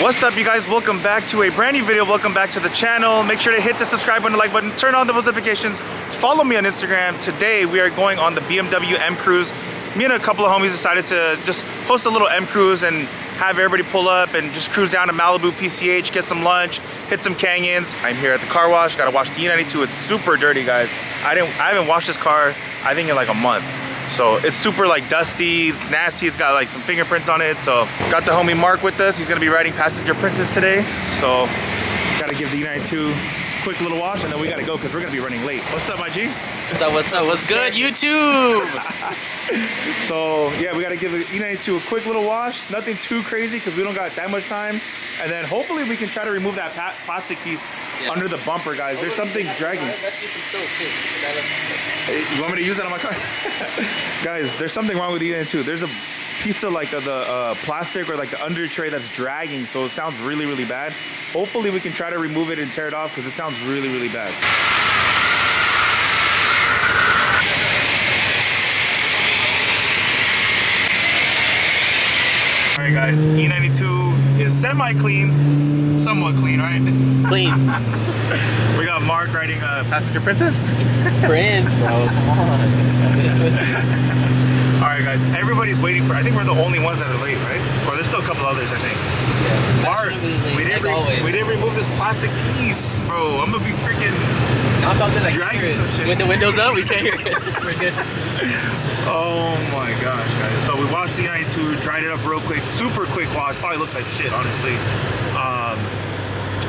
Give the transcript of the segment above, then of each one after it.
What's up, you guys? Welcome back to a brand new video. Welcome back to the channel. Make sure to hit the subscribe button, the like button, turn on the notifications, follow me on Instagram. Today we are going on the BMW M Cruise. Me and a couple of homies decided to just host a little M Cruise and have everybody pull up and just cruise down to Malibu PCH, get some lunch, hit some canyons. I'm here at the car wash. Gotta wash the E92. It's super dirty, guys. I haven't washed this car I think in like a month. So it's super like dusty, it's nasty, it's got like some fingerprints on it. So got the homie Mark with us. He's gonna be riding Passenger Princess today. So gotta give the E92 a quick little wash and then we gotta go because we're gonna be running late. What's up, my G? What's up? What's good, YouTube? So yeah, we gotta give the E92 a quick little wash. Nothing too crazy because we don't got that much time. And then hopefully we can try to remove that plastic piece under the bumper, guys. There's something dragging. Hey, you want me to use that on my car? Guys, there's something wrong with the E92. There's a piece of like the plastic or like the under tray that's dragging, so it sounds really, really bad. Hopefully we can try to remove it and tear it off because it sounds really, really bad. All right, guys, E92 is semi-clean, somewhat clean, right? Clean. We got Mark riding Passenger Princess. Prince, bro, come on. All right, guys, everybody's waiting for, I think we're the only ones that are late, right? Or there's still a couple others, I think. Yeah. Mark, we didn't remove this plastic piece, bro. I'm gonna be freaking dragging some shit. With the windows up, we can't hear it. We're good. Oh my gosh, guys. So we washed the E92, dried it up real quick, super quick wash. Probably looks like shit, honestly.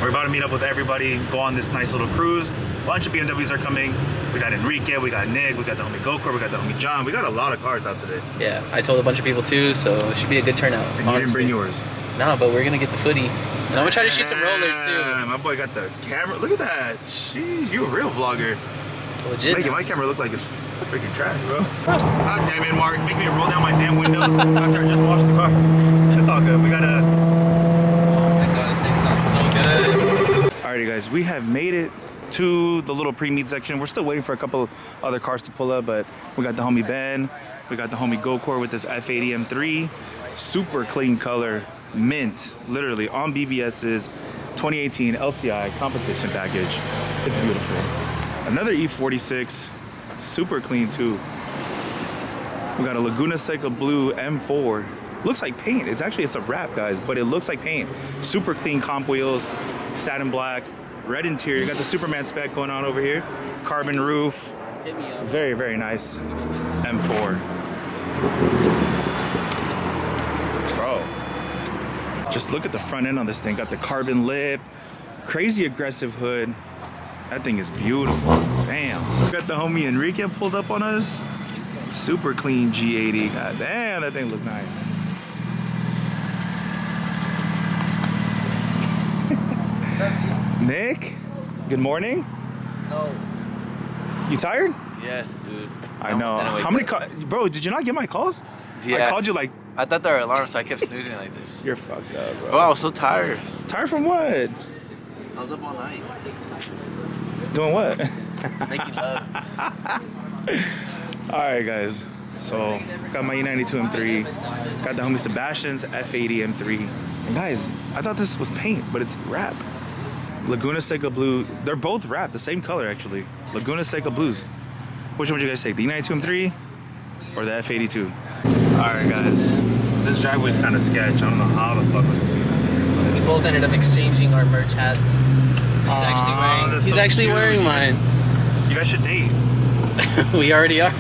We're about to meet up with everybody, go on this nice little cruise. A bunch of BMWs are coming. We got Enrique, we got Nick, we got the homie Gokor, we got the homie John. We got a lot of cars out today. Yeah, I told a bunch of people too, so it should be a good turnout. And you didn't bring yours? No, but we're gonna get the footy. And I'm gonna try to shoot some rollers too. My boy got the camera. Look at that. Jeez, you a real vlogger. It's legit. Making my camera look like it's freaking trash, bro. God damn it, Mark. Make me roll down my damn windows after I just washed the car. It's all good. We gotta... Oh my god, this thing sounds so good. Alrighty, guys. We have made it to the little pre-meet section. We're still waiting for a couple other cars to pull up, but we got the homie Ben. We got the homie Gokor with this F80 M3. Super clean color. Mint. Literally on BBS's 2018 LCI competition package. It's beautiful. Another E46, super clean too. We got a Laguna Seca Blue M4. Looks like paint. It's a wrap, guys, but it looks like paint. Super clean comp wheels, satin black, red interior. You got the Superman spec going on over here. Carbon roof. Very, very nice M4. Bro, just look at the front end on this thing. Got the carbon lip, crazy aggressive hood. That thing is beautiful. Damn. We got the homie Enrique pulled up on us. Super clean G80. God damn, that thing look nice. Nick, good morning. No. You tired? Yes, dude. I know. How many calls? Bro, did you not get my calls? Yeah. I called you like... I thought they were alarms, so I kept snoozing like this. You're fucked up, bro. Bro, I was so tired. Tired from what? I was up all night. Doing what? Making love. Alright, guys. So, got my E92 M3. Got the homie Sebastian's F80 M3. And guys, I thought this was paint, but it's wrap. Laguna Seca Blue. They're both wrap, the same color actually. Laguna Seca Blues. Which one would you guys take? The E92 M3 or the F82? Alright, guys. This driveway's kind of sketch. I don't know how the fuck was it. We both ended up exchanging our merch hats. He's actually wearing mine. You guys should date. We already are.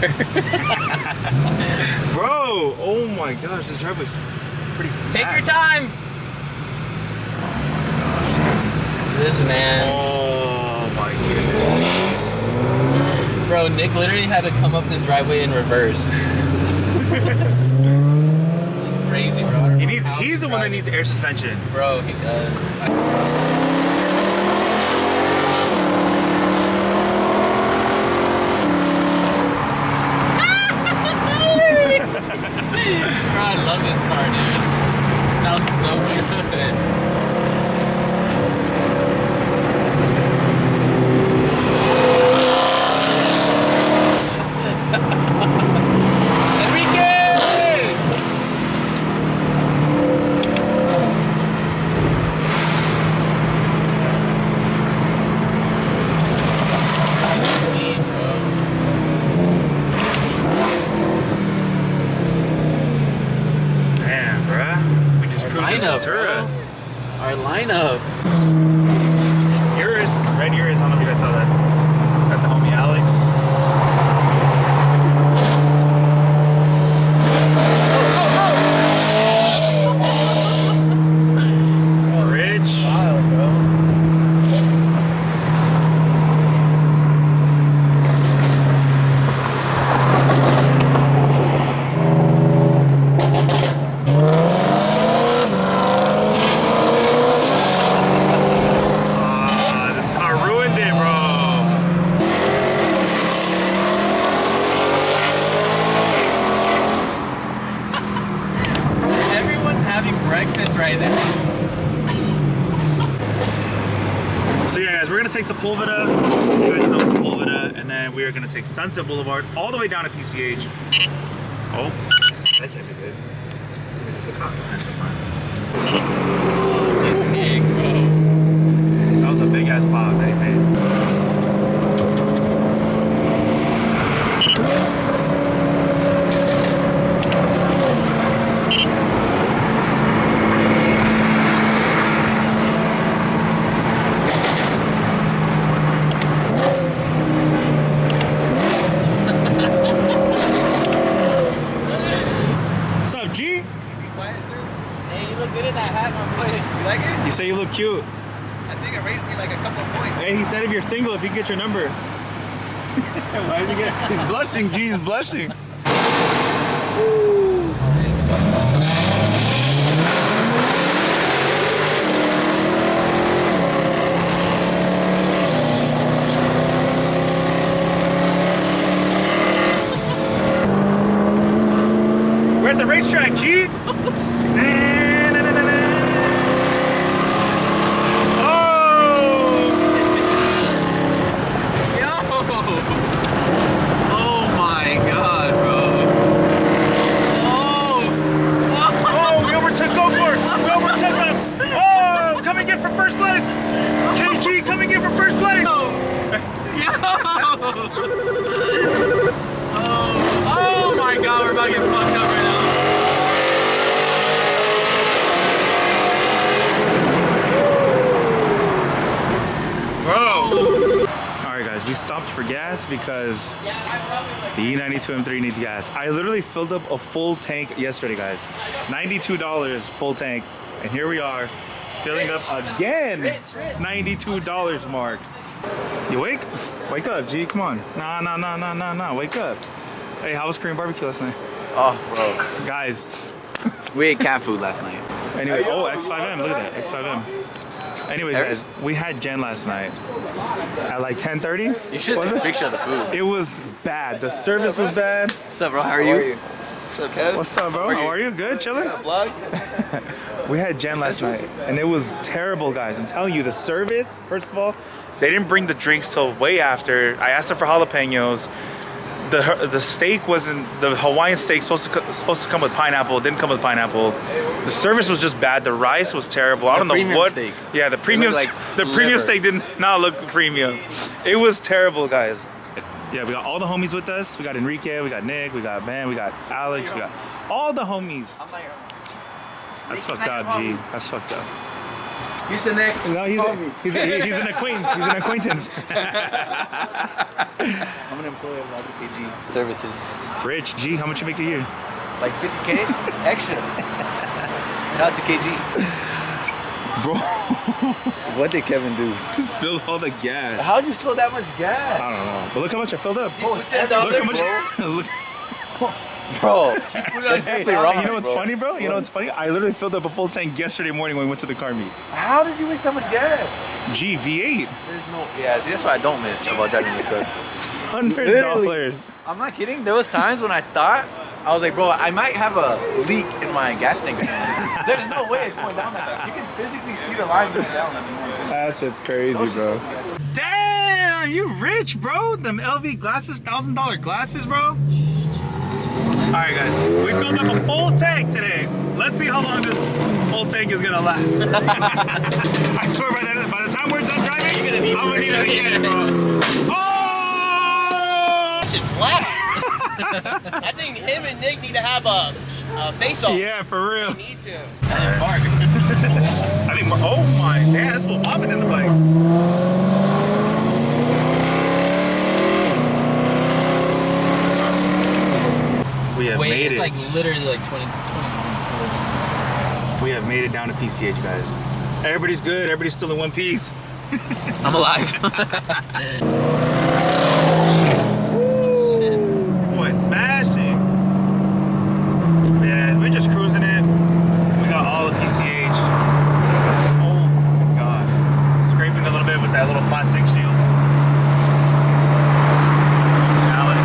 Bro, oh my gosh, this driveway's pretty bad. Take your time. This man. Oh my goodness. Bro, Nick literally had to come up this driveway in reverse. It's crazy, bro. He's the one that needs air suspension. Bro, he does. Bro, I love this car, dude. It sounds so good. lineup, bro. Our lineup. Urus, red Urus. I don't know if you guys saw that. Got the homie Alex. Right now. So yeah, guys, we're gonna take Sepulveda. You guys know Sepulveda, and then we are gonna take Sunset Boulevard all the way down to PCH. Oh, that can't be good. There's just a cop behind somewhere. Oh, big, bro. That was a big ass pop that he made. You say you look cute. I think it raised me like a couple of points. Hey, he said if you're single, if you get your number. Why did he get? He's blushing. G, he's blushing. We're at the racetrack, G. Oh my god, we're about to get fucked up right now. Bro! Alright guys, we stopped for gas because the E92 M3 needs gas. I literally filled up a full tank yesterday, guys. $92 full tank. And here we are, filling up again. $92 mark. You awake? Wake up, G, come on. Nah, wake up. Hey, how was Korean barbecue last night? Oh, bro. Guys. We ate cat food last night. Anyway, oh, X5M, look at that, X5M. Anyways, guys, we had Jen last night at like 10:30. You should take a picture of the food. It was bad. The service was bad. What's up, bro? How are you? What's up, Kev? What's up, bro? How are you? Good? Chilling? Vlog? We had Jen last night, and it was terrible, guys. I'm telling you, the service, first of all, they didn't bring the drinks till way after. I asked her for jalapenos. The steak wasn't, the Hawaiian steak supposed to come with pineapple. It didn't come with pineapple. The service was just bad. The rice was terrible. I don't know what. Steak. Yeah, the premium premium steak did not look premium. It was terrible, guys. Yeah, we got all the homies with us. We got Enrique, we got Nick, we got Ben, we got Alex, we got all the homies. That's fucked up, G. That's fucked up. He's the next homie. He's an acquaintance. He's an acquaintance. I'm an employee of lifewithkg services. Rich, G, how much you make a year? Like 50K extra. Shout out to KG. Bro. What did Kevin do? Spilled all the gas. How'd you spill that much gas? I don't know. But look how much I filled up. Look how much. Look. Bro, Hey, wrong, you know what's funny, bro? You know what's funny? I literally filled up a full tank yesterday morning when we went to the car meet. how did you waste that much gas? G, V8. There's no, yeah, see, that's what I don't miss about driving the car. $100. I'm not kidding. There was times when I thought, I was like, bro, I might have a leak in my gas tank. There's no way it's going down like that. You can physically see the line going down. That shit's crazy, bro. Damn, you rich, bro. Them LV glasses, $1,000 glasses, bro. Alright guys, we filled up a full tank today. Let's see how long this full tank is gonna last. I swear by the time we're done driving, I'm gonna need it again, bro. Oh! This is flat. I think him and Nick need to have a face off. Yeah, for real. You need to. I didn't fart. I mean, oh my, damn, that's what mobbing in the bike. We have Wait, made it's it. like literally like 20 pounds. We have made it down to PCH, guys. Everybody's good. Everybody's still in one piece. I'm alive. Boy, smashing. Yeah, we're just cruising it. We got all the PCH. Oh my god. Scraping a little bit with that little plastic shield. Alex.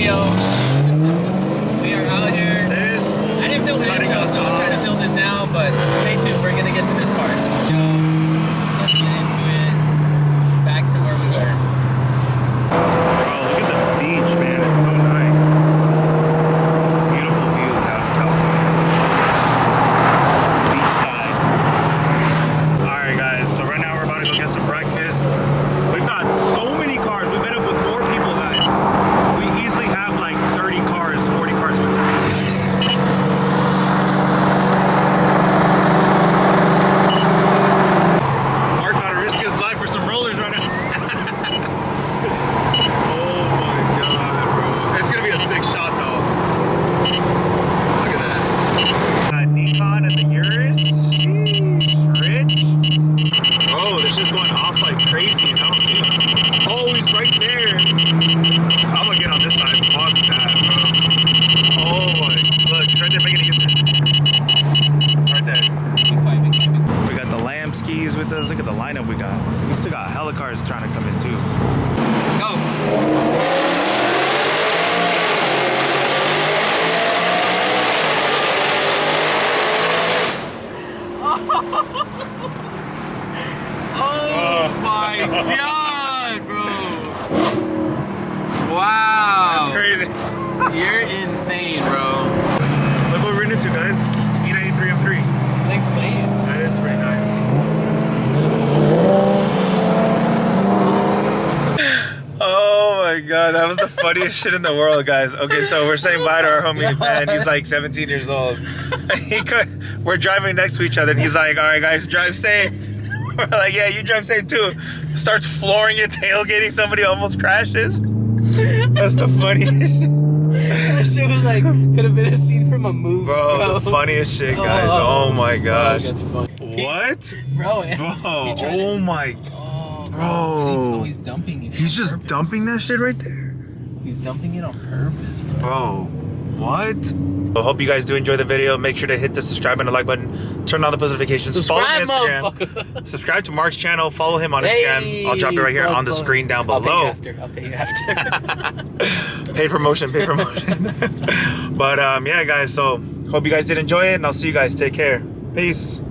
Yo, we are out here. I didn't film the intro, so I'm trying to film this now, but stay tuned. We're gonna get to this part. So, let's get into it. Back to where we were. Bro, look at the beach, man. It's so nice. Beautiful views out in California. Beachside. Alright, guys. So right now we're about to go get some breakfast. We've got so many cars. We met up with more people, guys. We easily have like 30 cars, 40 cars with us. Mark about to risk his life for some rollers right now. Oh my god, bro. It's gonna be a sick shot though. Look at that. Nikon and the Urus. Sheesh, Rich. Oh, this is going off like crazy and I don't see him. Oh, he's right there. I'm gonna get on this side. Fuck that, bro. Oh my, look, he's right there making a U-turn. Right there. We got the lamb skis with us. Look at the lineup we got. We still got hella cars trying to come in too. Go. Oh my god, bro. Wow. That's crazy. You're insane, bro. Look what we're into, guys. E93 M3. This thing's clean. That is pretty nice. Oh my god, that was the funniest shit in the world, guys. Okay, so we're saying bye to our homie Ben. He's like 17 years old. We're driving next to each other and he's like, alright guys, drive safe. We're like, yeah, you drive safe too. Starts flooring it, tailgating somebody, almost crashes. That's the funniest. That shit was like, could have been a scene from a movie. Bro, the funniest shit, guys. Oh my gosh. That's funny. What? Bro, Oh my. Bro. He's dumping it. He's just dumping that shit right there. He's dumping it on purpose, bro. Bro, what? I hope you guys do enjoy the video. Make sure to hit the subscribe and the like button. Turn on the post notifications. Subscribe, follow him on Instagram. Subscribe to Mark's channel. Follow him on Instagram. I'll drop it right here on the screen down below. I'll pay you after. Paid promotion, paid promotion. But yeah, guys. So hope you guys did enjoy it, and I'll see you guys. Take care. Peace.